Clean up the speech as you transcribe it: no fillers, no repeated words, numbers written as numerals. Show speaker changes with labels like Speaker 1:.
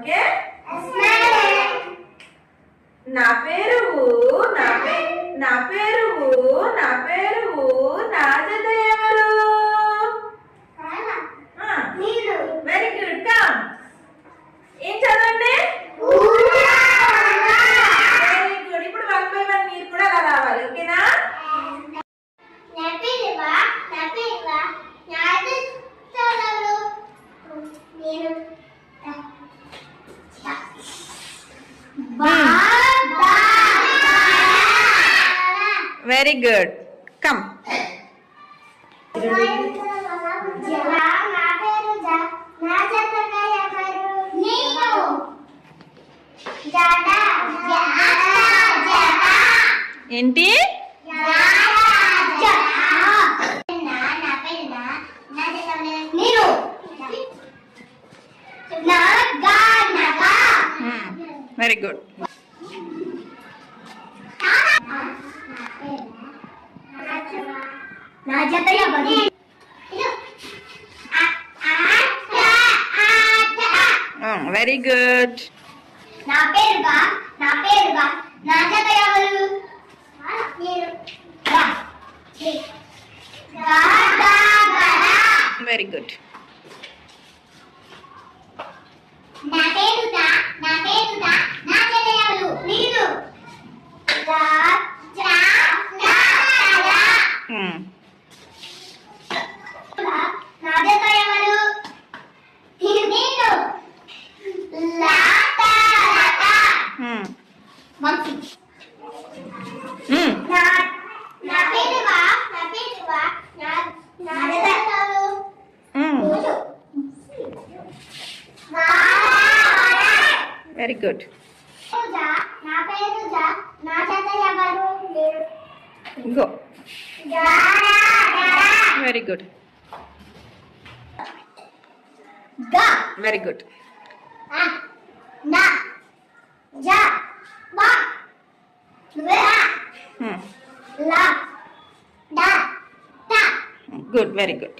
Speaker 1: Okay. నా పేరు నా పేరు నా జత ఎవరు? Very good. కమ్. ఏం చదవండి? Very good. ఇప్పుడు 1 by 1 మీరు కూడా అలా రావాలి. ఓకేనా? Very good. కమ్. ఏంటి? Very good. Very good.
Speaker 2: నా పేరుగా నా జత ఎవరు?
Speaker 1: Very good.
Speaker 2: నా పేరుగా నా జత ఎవరు? నేను. నా జత ఎవరు? నేను. మంచి. నా పేరుగా నా జత ఎవరు?
Speaker 1: Very good.
Speaker 2: నా పేరుగా నా జత ఎవరు?
Speaker 1: Go. Very good. Very good.
Speaker 2: నా జా బా లా డా టా.
Speaker 1: గుడ్. Very good.